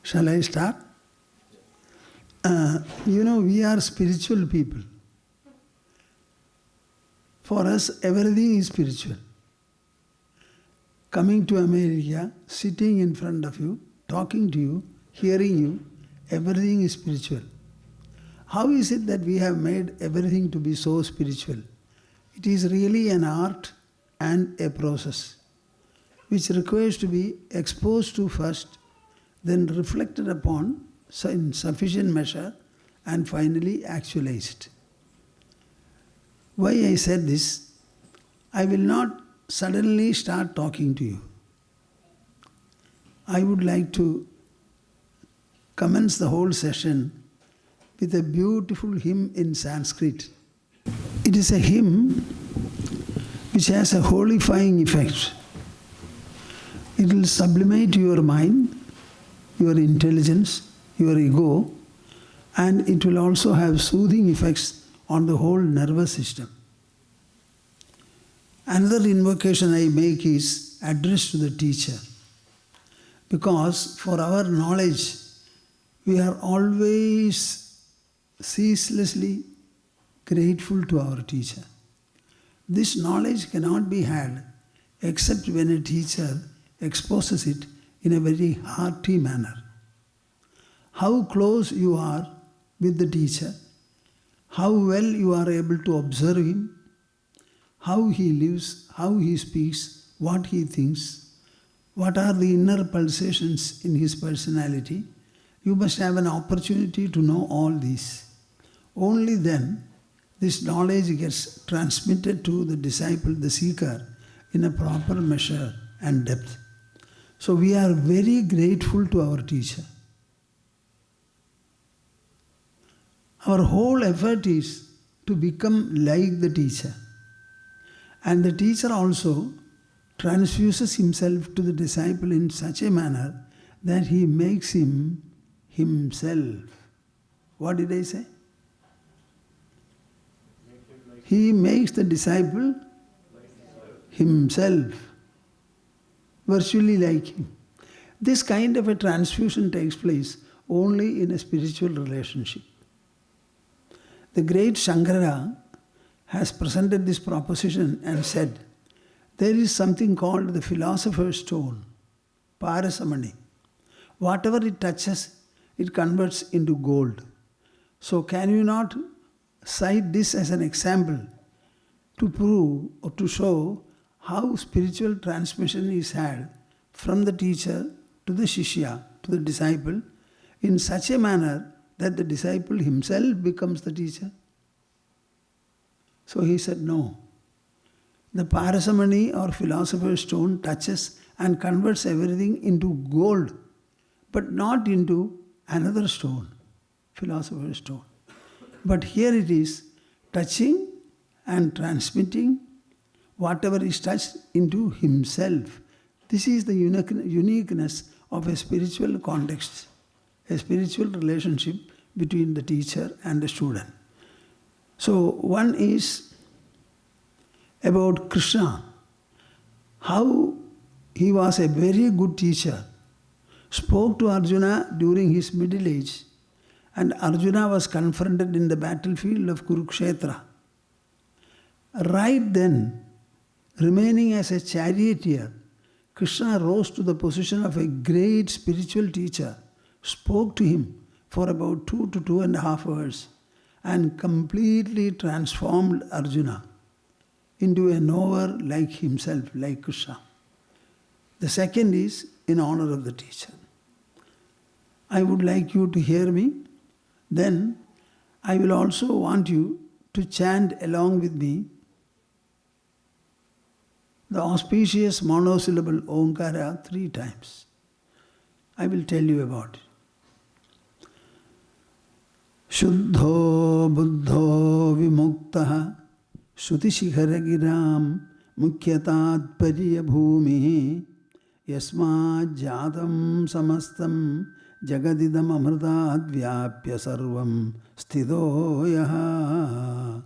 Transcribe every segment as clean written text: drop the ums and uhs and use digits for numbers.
Shall I start? We are spiritual people. For us, everything is spiritual. Coming to America, sitting in front of you, talking to you, hearing you, everything is spiritual. How is it that we have made everything to be so spiritual? It is really an art and a process which requires to be exposed to first, then reflected upon in sufficient measure, and finally actualized. Why I said this? I will not suddenly start talking to you. I would like to commence the whole session with a beautiful hymn in Sanskrit. It is a hymn which has a holifying effect. It will sublimate your mind, your intelligence, your ego, and it will also have soothing effects on the whole nervous system. Another invocation I make is addressed to the teacher, because for our knowledge, we are always ceaselessly grateful to our teacher. This knowledge cannot be had except when a teacher exposes it in a very hearty manner. How close you are with the teacher, how well you are able to observe him, how he lives, how he speaks, what he thinks, what are the inner pulsations in his personality. You must have an opportunity to know all these. Only then this knowledge gets transmitted to the disciple, the seeker, in a proper measure and depth. So we are very grateful to our teacher. Our whole effort is to become like the teacher. And the teacher also transfuses himself to the disciple in such a manner that he makes him himself. What did I say? He makes the disciple himself, virtually like him. This kind of a transfusion takes place only in a spiritual relationship. The great Shankara has presented this proposition and said, there is something called the philosopher's stone, Parasamani. Whatever it touches, it converts into gold. So can you not cite this as an example to prove or to show how spiritual transmission is had from the teacher to the shishya, to the disciple, in such a manner that the disciple himself becomes the teacher? So he said, no. The Parasamani or philosopher's stone touches and converts everything into gold, but not into another stone, philosopher's stone. But here it is touching and transmitting whatever is touched into himself. This is the uniqueness of a spiritual context, a spiritual relationship between the teacher and the student. So one is about Krishna, how he was a very good teacher, spoke to Arjuna during his middle age, and Arjuna was confronted in the battlefield of Kurukshetra. Right then, remaining as a charioteer, Krishna rose to the position of a great spiritual teacher, spoke to him for about 2 to 2.5 hours, and completely transformed Arjuna into a knower like himself, like Krishna. The second is in honor of the teacher. I would like you to hear me. Then I will also want you to chant along with me the auspicious monosyllable Omkara 3 times. I will tell you about it. Shuddho buddho vimuktaha Shrutishikharagiram mukhyatat pariyabhumi yasmad jadam samastam jagadidam amrtat vyapya sarvam sthido yaha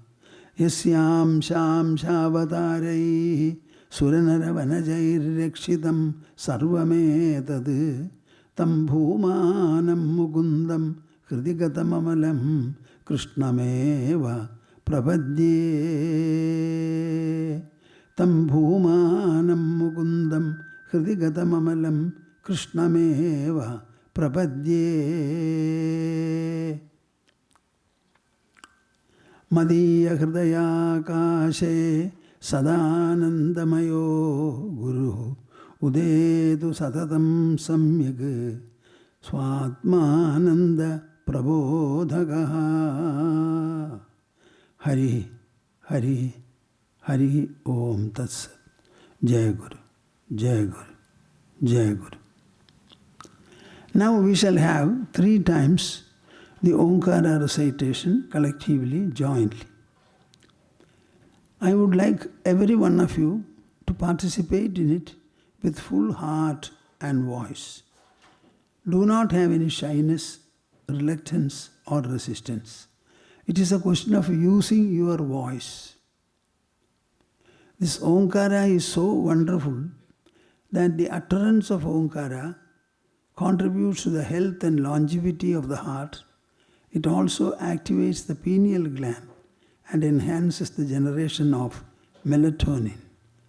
yasyam sham shavatarai suranara vanajair rekshitam sarvametad tam bhumanam mukundam hridigatamalam krishnameva prapadye. Tam bhumanam mukundam hridigatamalam krishnameva prapadye. Madhya hridaya kashe sadanandamayo guru udetu satatam samyag swatmananda prabodhagaha. Hari, Hari, Hari Om Tats. Jai Guru, Jai Guru, Jai Guru. Now we shall have 3 times the Omkara recitation collectively, jointly. I would like every one of you to participate in it with full heart and voice. Do not have any shyness, reluctance or resistance. It is a question of using your voice. This Omkara is so wonderful that the utterance of Omkara contributes to the health and longevity of the heart. It also activates the pineal gland and enhances the generation of melatonin,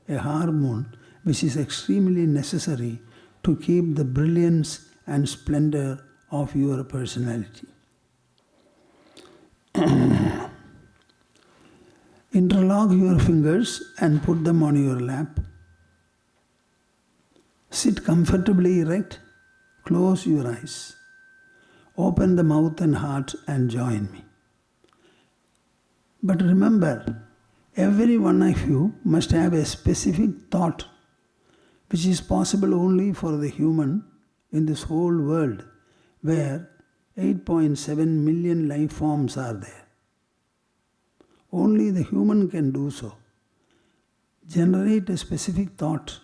a hormone which is extremely necessary to keep the brilliance and splendor of your personality. Interlock your fingers and put them on your lap. Sit comfortably erect. Close your eyes. Open the mouth and heart and join me. But remember, every one of you must have a specific thought which is possible only for the human in this whole world where 8.7 million life forms are there. Only the human can do so. Generate a specific thought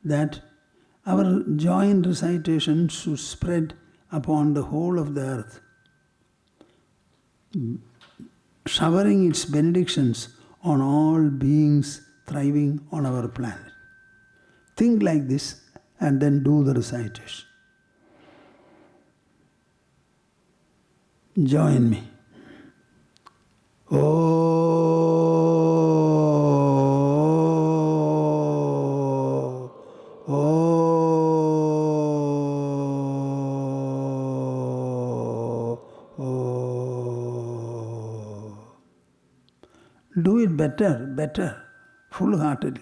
that our joint recitation should spread upon the whole of the earth, showering its benedictions on all beings thriving on our planet. Think like this and then do the recitation. Join me. Do it better, full-heartedly.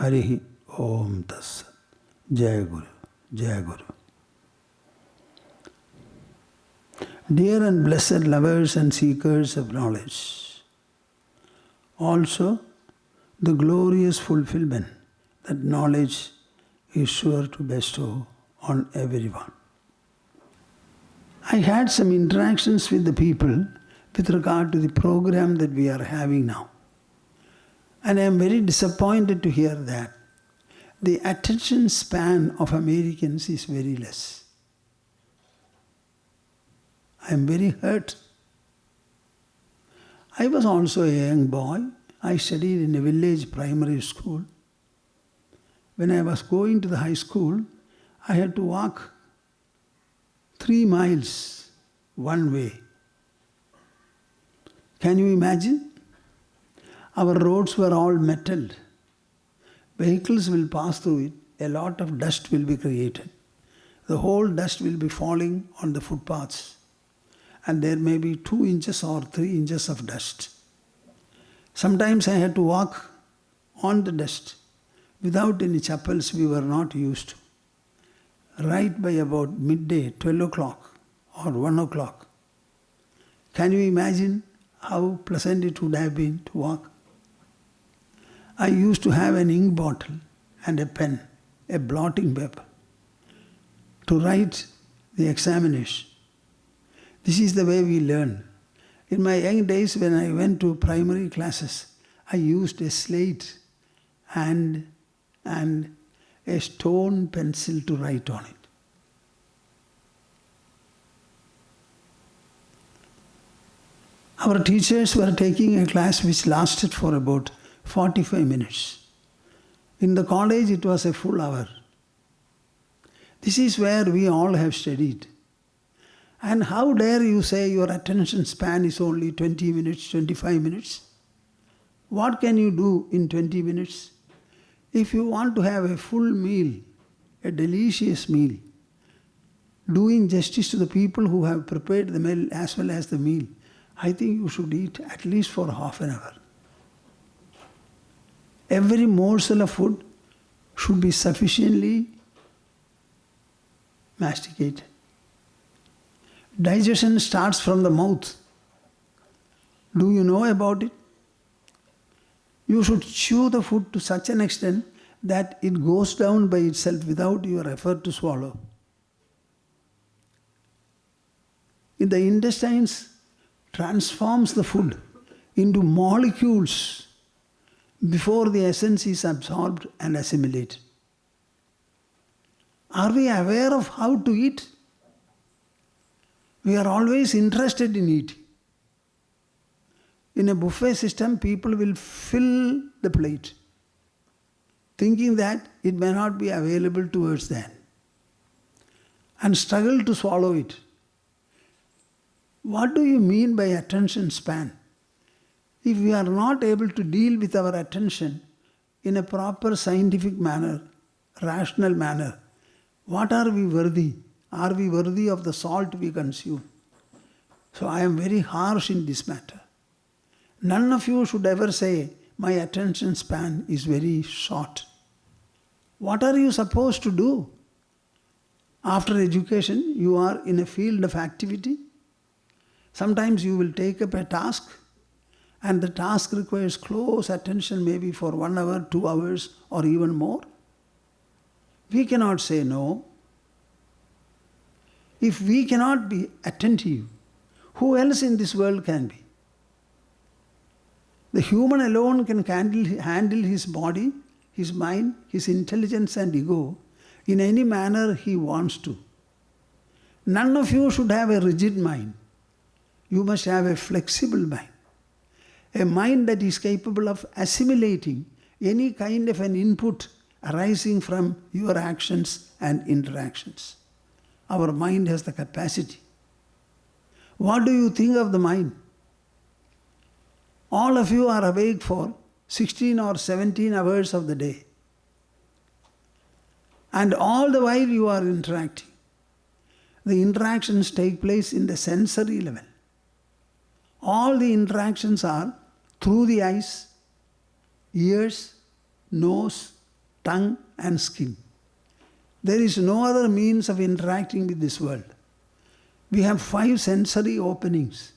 Hari Om Tassat. Jai Guru, Jai Guru. Dear and blessed lovers and seekers of knowledge, also the glorious fulfillment that knowledge is sure to bestow on everyone. I had some interactions with the people with regard to the program that we are having now. And I am very disappointed to hear that the attention span of Americans is very less. I am very hurt. I was also a young boy. I studied in a village primary school. When I was going to the high school, I had to walk 3 miles one way. Can you imagine? Our roads were all metal. Vehicles will pass through it. A lot of dust will be created. The whole dust will be falling on the footpaths. And there may be 2 inches or 3 inches of dust. Sometimes I had to walk on the dust without any chappals we were not used to. Right by about midday, 12 o'clock or 1 o'clock. Can you imagine how pleasant it would have been to walk? I used to have an ink bottle and a pen, a blotting paper, to write the examination. This is the way we learn. In my young days, when I went to primary classes, I used a slate and a stone pencil to write on it. Our teachers were taking a class which lasted for about 45 minutes. In the college, it was a full hour. This is where we all have studied. And how dare you say your attention span is only 20 minutes, 25 minutes? What can you do in 20 minutes? If you want to have a full meal, a delicious meal, doing justice to the people who have prepared the meal as well as the meal, I think you should eat at least for half an hour. Every morsel of food should be sufficiently masticated. Digestion starts from the mouth. Do you know about it? You should chew the food to such an extent that it goes down by itself without your effort to swallow. In the intestines, transforms the food into molecules before the essence is absorbed and assimilated. Are we aware of how to eat? We are always interested in eating. In a buffet system, people will fill the plate, thinking that it may not be available towards them, and struggle to swallow it. What do you mean by attention span? If we are not able to deal with our attention in a proper scientific manner, rational manner, what are we worthy? Are we worthy of the salt we consume? So I am very harsh in this matter. None of you should ever say, my attention span is very short. What are you supposed to do? After education, you are in a field of activity. Sometimes you will take up a task, and the task requires close attention, maybe for 1 hour, 2 hours, or even more. We cannot say no. If we cannot be attentive, who else in this world can be? The human alone can handle his body, his mind, his intelligence and ego in any manner he wants to. None of you should have a rigid mind. You must have a flexible mind. A mind that is capable of assimilating any kind of an input arising from your actions and interactions. Our mind has the capacity. What do you think of the mind? All of you are awake for 16 or 17 hours of the day. And all the while you are interacting. The interactions take place in the sensory level. All the interactions are through the eyes, ears, nose, tongue and skin. There is no other means of interacting with this world. We have 5 sensory openings,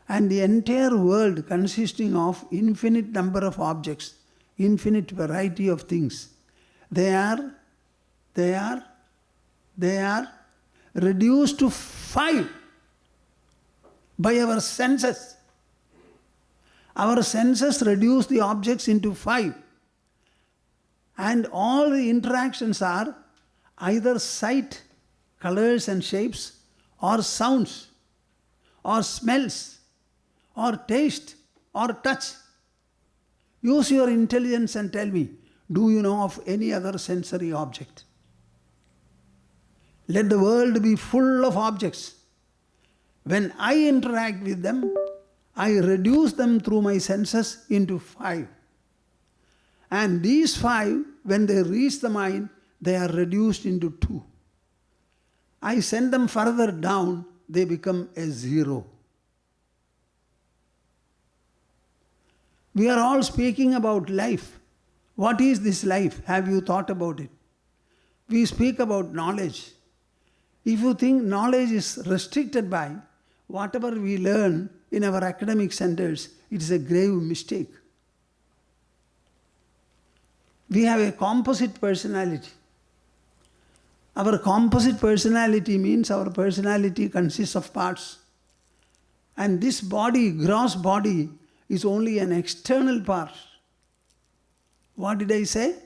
and the entire world consisting of infinite number of objects, infinite variety of things. They are reduced to 5 by our senses. Our senses reduce the objects into 5. And all the interactions are either sight, colors and shapes, or sounds, or smells, or taste, or touch. Use your intelligence and tell me, do you know of any other sensory object? Let the world be full of objects. When I interact with them, I reduce them through my senses into 5. And these 5, when they reach the mind, they are reduced into 2. I send them further down, they become a 0. We are all speaking about life. What is this life? Have you thought about it? We speak about knowledge. If you think knowledge is restricted by whatever we learn in our academic centers, it is a grave mistake. We have a composite personality. Our composite personality means our personality consists of parts. And this body, gross body, is only an external part. What did I say?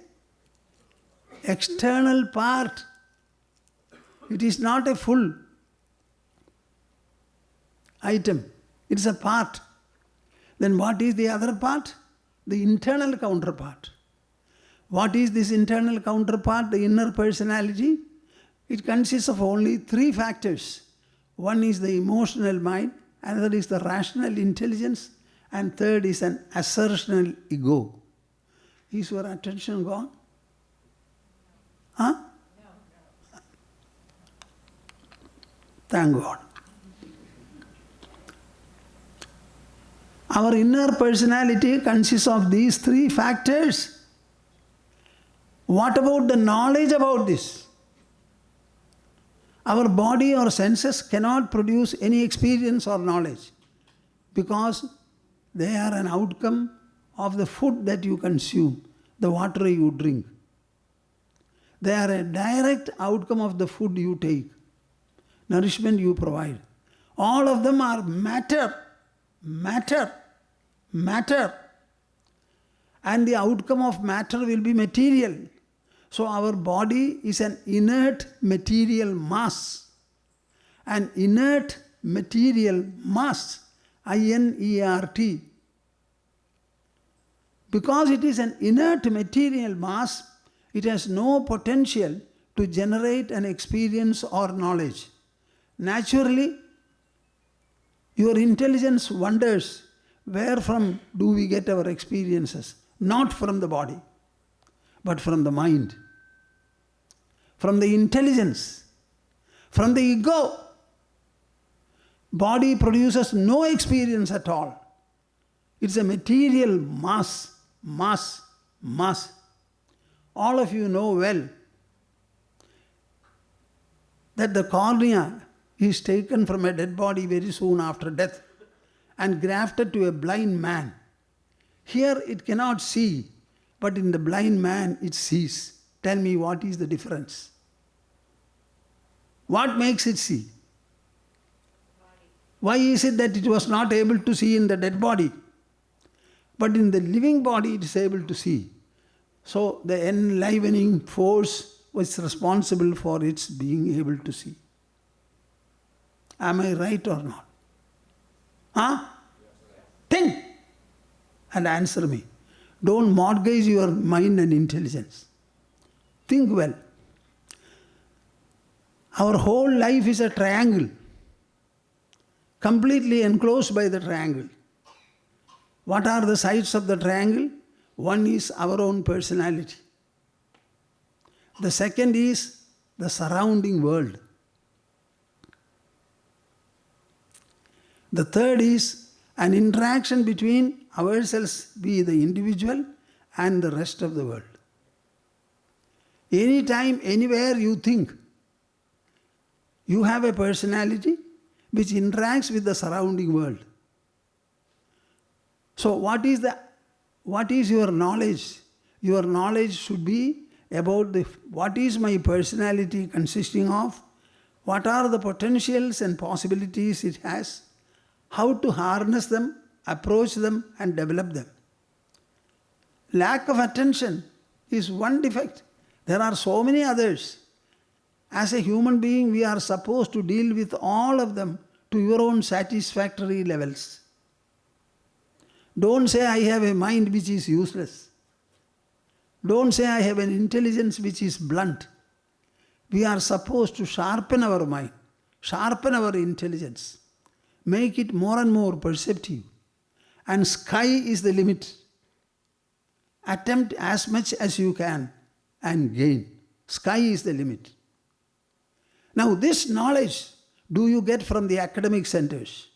External part. It is not a full item. It is a part. Then what is the other part? The internal counterpart. What is this internal counterpart, the inner personality? It consists of only three factors. One is the emotional mind, another is the rational intelligence, and third is an assertional ego. Is your attention gone? Huh? No. Thank God. Our inner personality consists of these three factors. What about the knowledge about this? Our body or senses cannot produce any experience or knowledge because they are an outcome of the food that you consume, the water you drink. They are a direct outcome of the food you take, nourishment you provide. All of them are matter. And the outcome of matter will be material. So our body is an inert material mass. An inert material mass. I-N-E-R-T. Because it is an inert material mass, it has no potential to generate an experience or knowledge. Naturally, your intelligence wonders, where from do we get our experiences? Not from the body, but from the mind, from the intelligence, from the ego. Body produces no experience at all. It's a material mass. All of you know well that the cornea is taken from a dead body very soon after death and grafted to a blind man. Here it cannot see, but in the blind man it sees. Tell me, what is the difference? What makes it see? Why is it that it was not able to see in the dead body? But in the living body it is able to see. So the enlivening force was responsible for its being able to see. Am I right or not? Huh? Think and answer me. Don't mortgage your mind and intelligence. Think well. Our whole life is a triangle, completely enclosed by the triangle. What are the sides of the triangle? One is our own personality. The second is the surrounding world. The third is an interaction between ourselves, we the individual, and the rest of the world. Anytime, anywhere you think, you have a personality which interacts with the surrounding world. So what is your knowledge? Your knowledge should be about what is my personality consisting of, what are the potentials and possibilities it has, how to harness them, approach them and develop them. Lack of attention is one defect. There are so many others. As a human being, we are supposed to deal with all of them to your own satisfactory levels. Don't say I have a mind which is useless. Don't say I have an intelligence which is blunt. We are supposed to sharpen our mind, sharpen our intelligence, make it more and more perceptive. And sky is the limit. Attempt as much as you can and gain. Sky is the limit. Now this knowledge, do you get from the academic centers?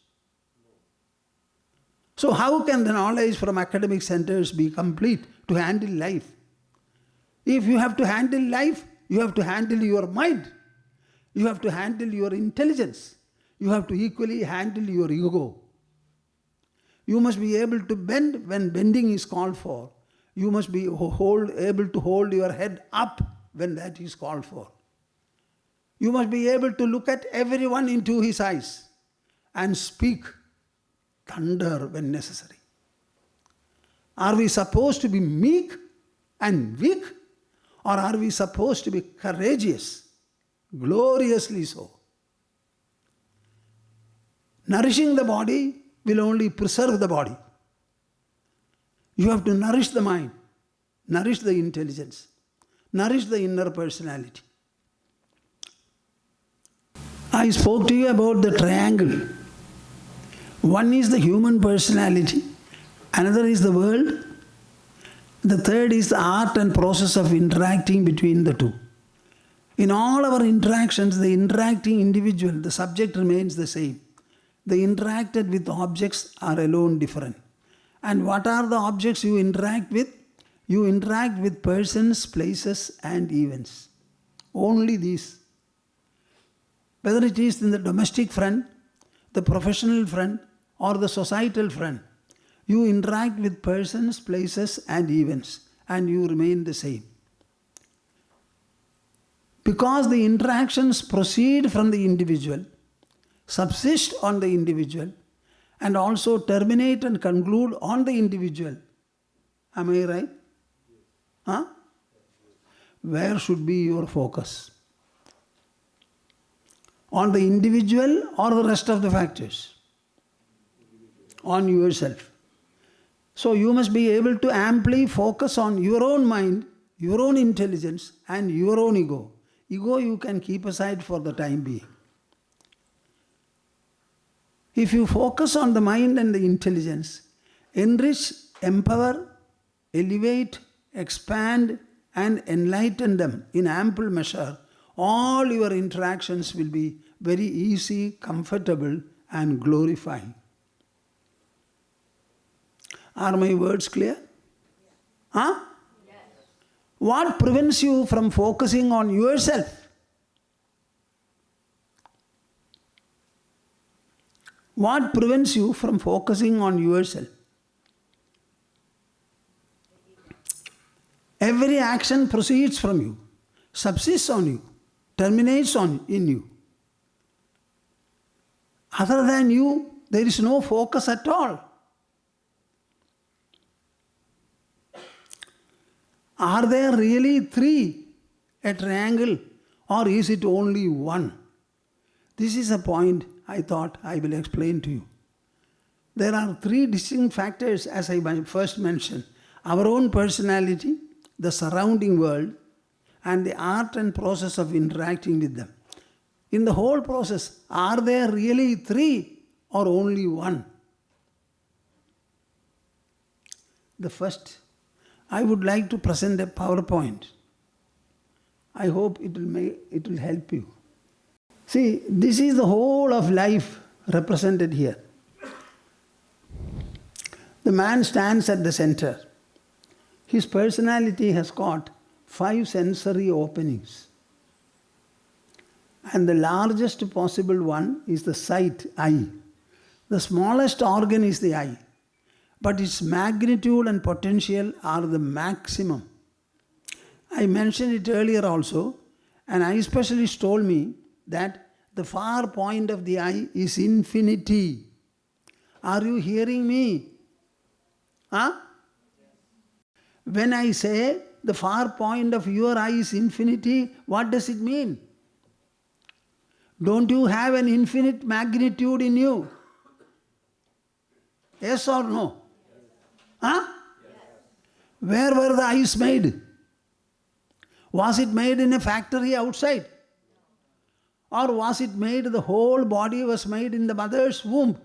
So how can the knowledge from academic centers be complete to handle life? If you have to handle life, you have to handle your mind. You have to handle your intelligence. You have to equally handle your ego. You must be able to bend when bending is called for. You must be able to hold your head up when that is called for. You must be able to look at everyone into his eyes and speak thunder when necessary. Are we supposed to be meek and weak, or are we supposed to be courageous, gloriously so? Nourishing the body will only preserve the body. You have to nourish the mind, nourish the intelligence, nourish the inner personality. I spoke to you about the triangle. One is the human personality, another is the world, the third is the art and process of interacting between the two. In all our interactions, the interacting individual, the subject remains the same. The interacted with objects are alone different. And what are the objects you interact with? You interact with persons, places, and events. Only these. Whether it is in the domestic front, the professional front, or the societal front, you interact with persons, places, and events, and you remain the same. Because the interactions proceed from the individual, subsist on the individual, and also terminate and conclude on the individual. Am I right? Huh? Where should be your focus? On the individual or the rest of the factors? On yourself. So you must be able to amply focus on your own mind, your own intelligence, and your own ego. Ego you can keep aside for the time being. If you focus on the mind and the intelligence, enrich, empower, elevate, expand, and enlighten them in ample measure, all your interactions will be very easy, comfortable, and glorifying. Are my words clear? Huh? Yes. What prevents you from focusing on yourself? What prevents you from focusing on yourself? Every action proceeds from you, subsists on you, terminates in you. Other than you, there is no focus at all. Are there really three, a triangle, or is it only one? This is a point I thought I will explain to you. There are three distinct factors, as I first mentioned: our own personality, the surrounding world, and the art and process of interacting with them. In the whole process, are there really three or only one? The first, I would like to present a PowerPoint. I hope it will help you. See, this is the whole of life represented here. The man stands at the center. His personality has got 5 sensory openings. And the largest possible one is the sight, eye. The smallest organ is the eye, but its magnitude and potential are the maximum. I mentioned it earlier also, and eye specialist told me that the far point of the eye is infinity. Are you hearing me? Huh? When I say the far point of your eye is infinity, what does it mean? Don't you have an infinite magnitude in you? Yes or no? Huh? Yes. Where were the eyes made? Was it made in a factory outside? Or was it made, the whole body was made in the mother's womb?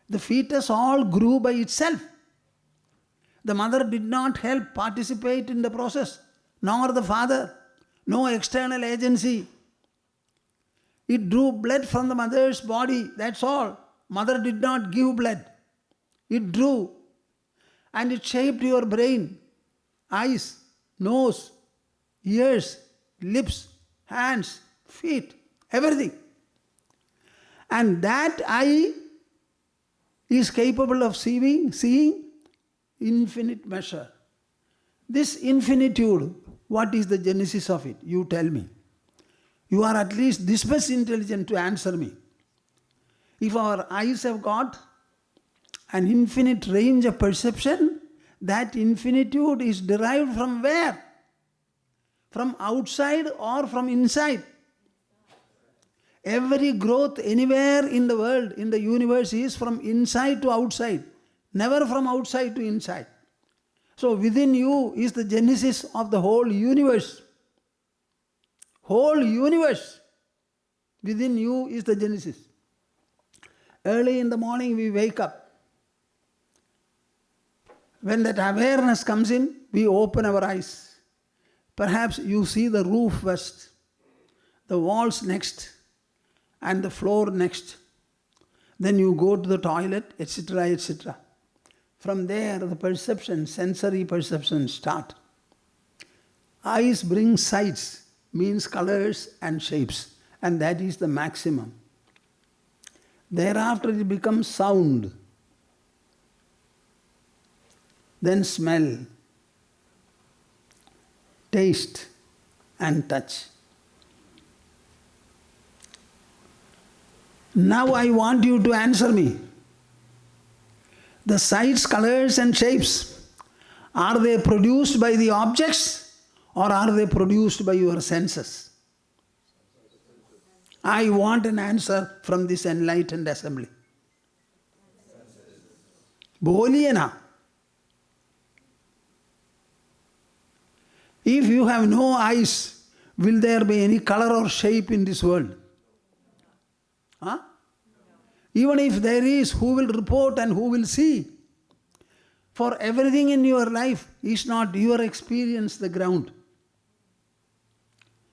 The fetus all grew by itself. The mother did not help participate in the process, nor the father, no external agency. It drew blood from the mother's body, that's all. Mother did not give blood. It drew, and it shaped your brain, eyes, nose, ears, lips, hands, feet, everything. And that eye is capable of seeing, infinite measure. This infinitude, what is the genesis of it? You tell me. You are at least this much intelligent to answer me. If our eyes have got an infinite range of perception, that infinitude is derived from where? From outside or from inside? Every growth anywhere in the world, in the universe, is from inside to outside, never from outside to inside. So within you is the genesis of the whole universe. Whole universe within you is the genesis. Early in the morning we wake up. When that awareness comes in, we open our eyes. Perhaps you see the roof first, the walls next, and the floor next. Then you go to the toilet, etc., etc. From there, the perception, sensory perceptions start. Eyes bring sights, means colors and shapes, and that is the maximum. Thereafter it becomes sound, then smell, taste and touch. Now I want you to answer me. The sights, colors and shapes, are they produced by the objects or are they produced by your senses? I want an answer from this enlightened assembly. Boliye na. If you have no eyes, will there be any color or shape in this world? Huh? Even if there is, who will report and who will see? For everything in your life is not your experience the ground.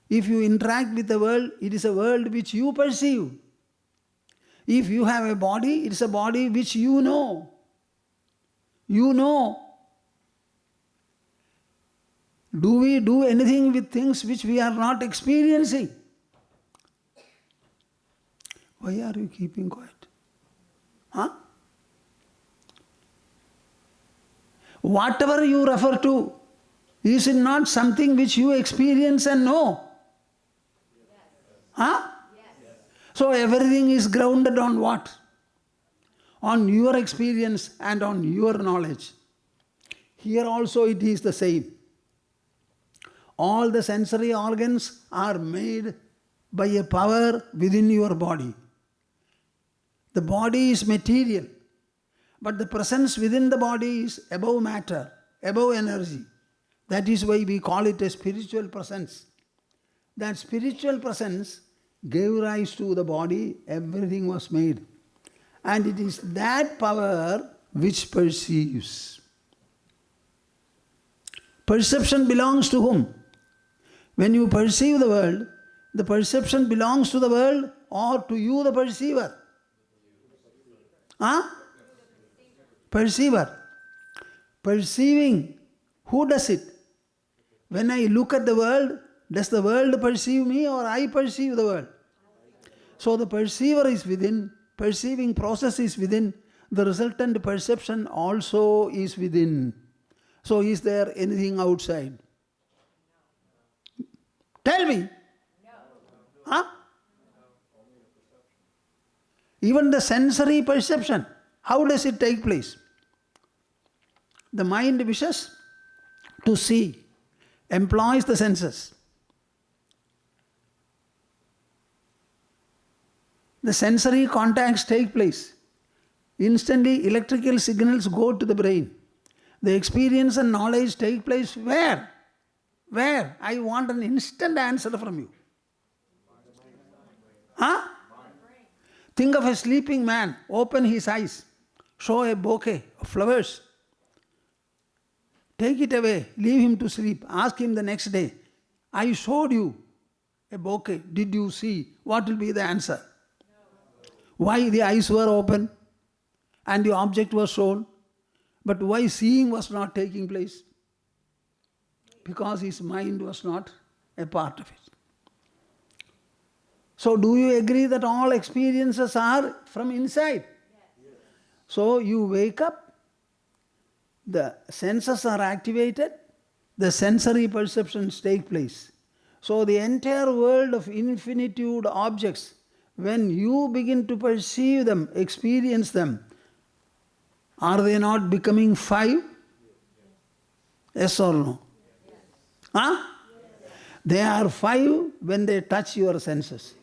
If you interact with the world, it is a world which you perceive. If you have a body, it is a body which you know. You know. Do we do anything with things which we are not experiencing? Why are you keeping quiet? Huh? Whatever you refer to, is it not something which you experience and know? Yes. Huh? Yes. So everything is grounded on what? On your experience and on your knowledge. Here also it is the same. All the sensory organs are made by a power within your body. The body is material, but the presence within the body is above matter, above energy. That is why we call it a spiritual presence. That spiritual presence gave rise to the body, everything was made. And it is that power which perceives. Perception belongs to whom? When you perceive the perception belongs to the world or to you the perceiver? Huh? Perceiver. Perceiving. Who does it? When I look at the world, does the world perceive me or I perceive the world? So the perceiver is within, perceiving process is within, the resultant perception also is within. So is there anything outside? Tell me. No. Huh? Even the sensory perception, how does it take place? The mind wishes to see, employs the senses. The sensory contacts take place. Instantly electrical signals go to the brain. The experience and knowledge take place where? Where? I want an instant answer from you. Huh? Think of a sleeping man, open his eyes, show a bouquet of flowers. Take it away, leave him to sleep, ask him the next day, I showed you a bouquet, did you see? What will be the answer? No. Why the eyes were open and the object was shown, but why seeing was not taking place? Because his mind was not a part of it. So do you agree that all experiences are from inside? Yes. So you wake up, the senses are activated, the sensory perceptions take place. So the entire world of infinitude objects, when you begin to perceive them, experience them, are they not becoming 5? Yes or no? Huh? They are 5 when they touch your senses.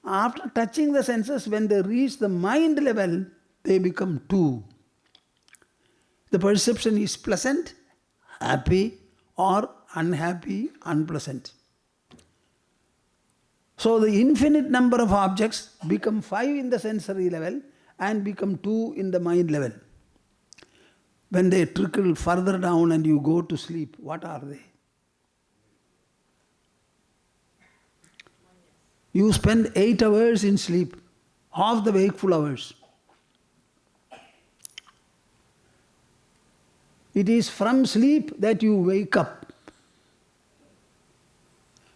After touching the senses, when they reach the mind level, they become 2. The perception is pleasant, happy, or unhappy, unpleasant. So the infinite number of objects become 5 in the sensory level and become 2 in the mind level. When they trickle further down and you go to sleep, what are they? You spend 8 hours in sleep, half the wakeful hours. It is from sleep that you wake up.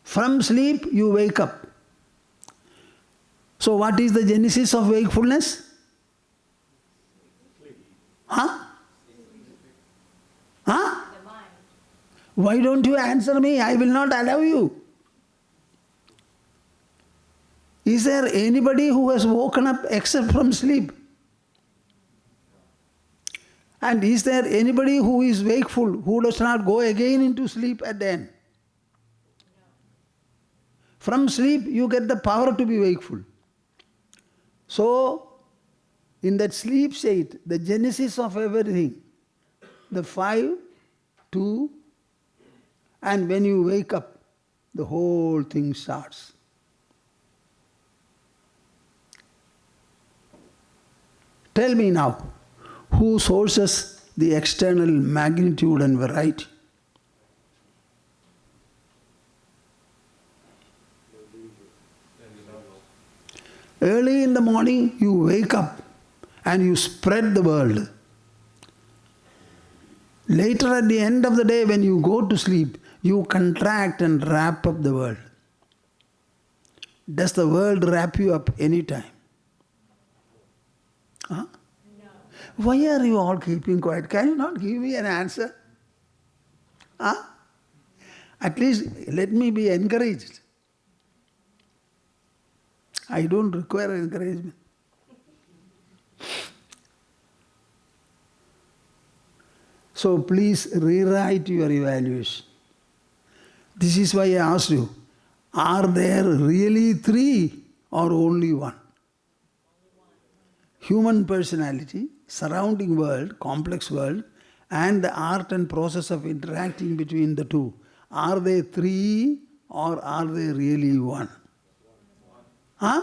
From sleep you wake up. So what is the genesis of wakefulness? Huh? Huh? Why don't you answer me? I will not allow you. Is there anybody who has woken up except from sleep? And is there anybody who is wakeful, who does not go again into sleep at the end? From sleep you get the power to be wakeful. So, in that sleep state, the genesis of everything, the 5, 2, and when you wake up, the whole thing starts. Tell me now, who sources the external magnitude and variety? Early in the morning, you wake up and you spread the world. Later at the end of the day, when you go to sleep, you contract and wrap up the world. Does the world wrap you up anytime? Huh? No. Why are you all keeping quiet? Can you not give me an answer? Huh? At least let me be encouraged. I don't require encouragement. So please rewrite your evaluation. This is why I asked you, are there really 3 or only 1? Human personality, surrounding world, complex world, and the art and process of interacting between the 2. Are they 3 or are they really 1? Huh?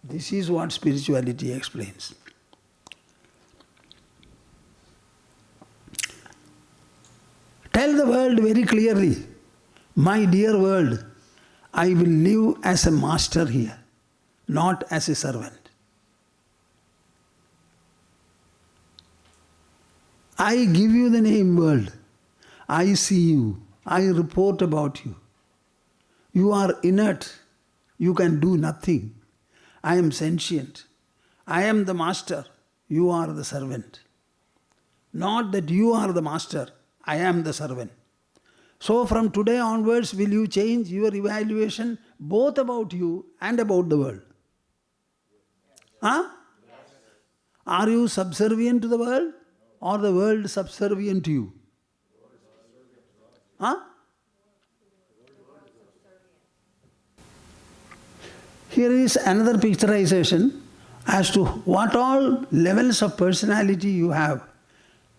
This is what spirituality explains. Tell the world very clearly, my dear world, I will live as a master here, not as a servant. I give you the name world. I see you. I report about you. You are inert. You can do nothing. I am sentient. I am the master. You are the servant. Not that you are the master. I am the servant. So from today onwards, will you change your evaluation both about you and about the world? Huh? Are you subservient to the world or the world subservient to you? Huh? Here is another picturization as to what all levels of personality you have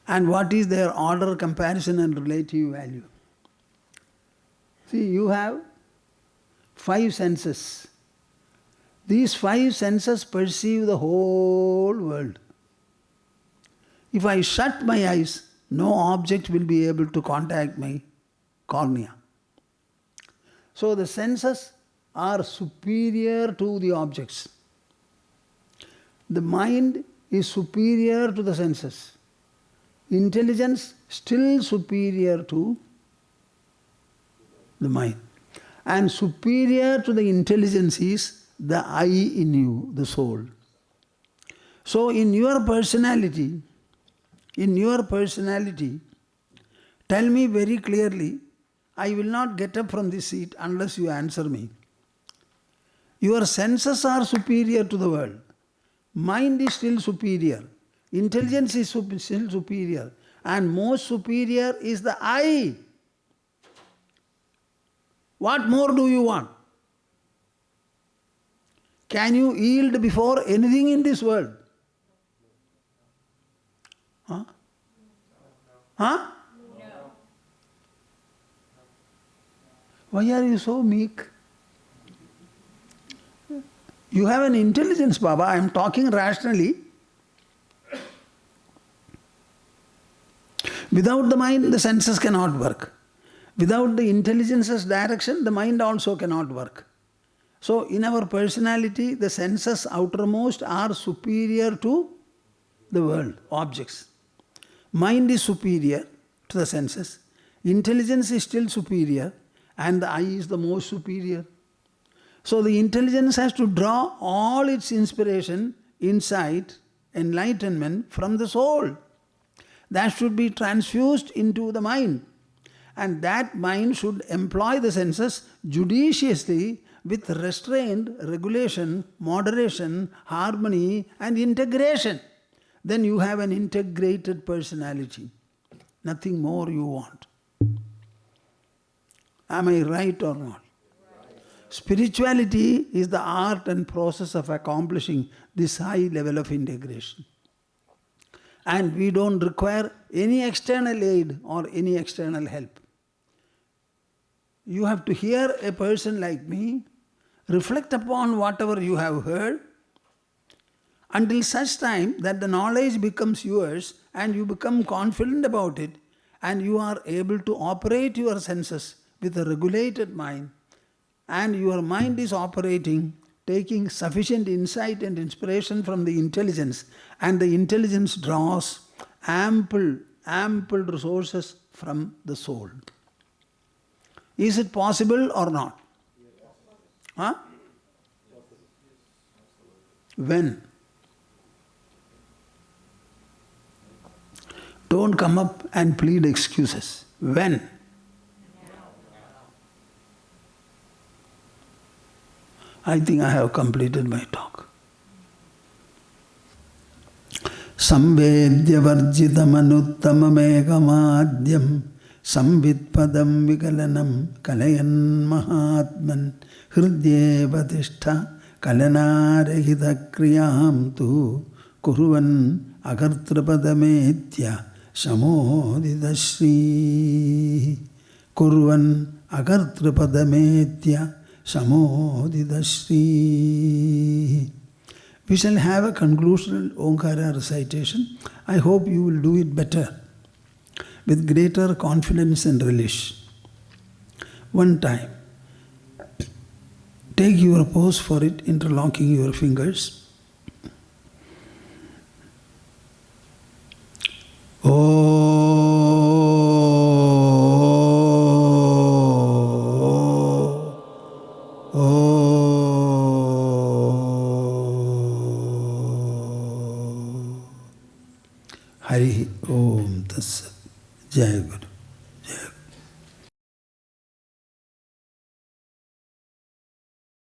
and what is their order, comparison and relative value. See, you have 5 senses. These 5 senses perceive the whole world. If I shut my eyes, no object will be able to contact my cornea. So the senses are superior to the objects. The mind is superior to the senses. Intelligence still superior to the mind. And superior to the intelligence is the I in you, the soul. So in your personality, in your personality, tell me very clearly, I will not get up from this seat unless you answer me. Your senses are superior to the world. Mind is still superior. Intelligence is still superior. And most superior is the I. What more do you want? Can you yield before anything in this world? Huh? Huh? No. Why are you so meek? You have an intelligence, Baba. I am talking rationally. Without the mind, the senses cannot work. Without the intelligence's direction, the mind also cannot work. So, in our personality, the senses outermost are superior to the world, objects. Mind is superior to the senses. Intelligence is still superior, and the I is the most superior. So, the intelligence has to draw all its inspiration, insight, enlightenment from the soul. That should be transfused into the mind. And that mind should employ the senses judiciously with restraint, regulation, moderation, harmony and integration. Then you have an integrated personality. Nothing more you want. Am I right or not? Spirituality is the art and process of accomplishing this high level of integration. And we don't require any external aid or any external help. You have to hear a person like me, reflect upon whatever you have heard, until such time that the knowledge becomes yours and you become confident about it and you are able to operate your senses with a regulated mind, and your mind is operating, taking sufficient insight and inspiration from the intelligence, and the intelligence draws ample resources from the soul. Is it possible or not? Huh? When? Don't come up and plead excuses. When? I think I have completed my talk. Samvedya varjitamanuttamamekamadhyam samvidpadam vikalanam kalayan mahatman hridyeva tishtha kalanarahita kriyam tu kuruvan agartrapadamedya samodidashri kuruvan agartrapadamedya samodidashri. We shall have a conclusional Omkara recitation. I hope you will do it better, with greater confidence and relish. One time, take your pose for it, interlocking your fingers. Hari Om Tassat. Jai Guru.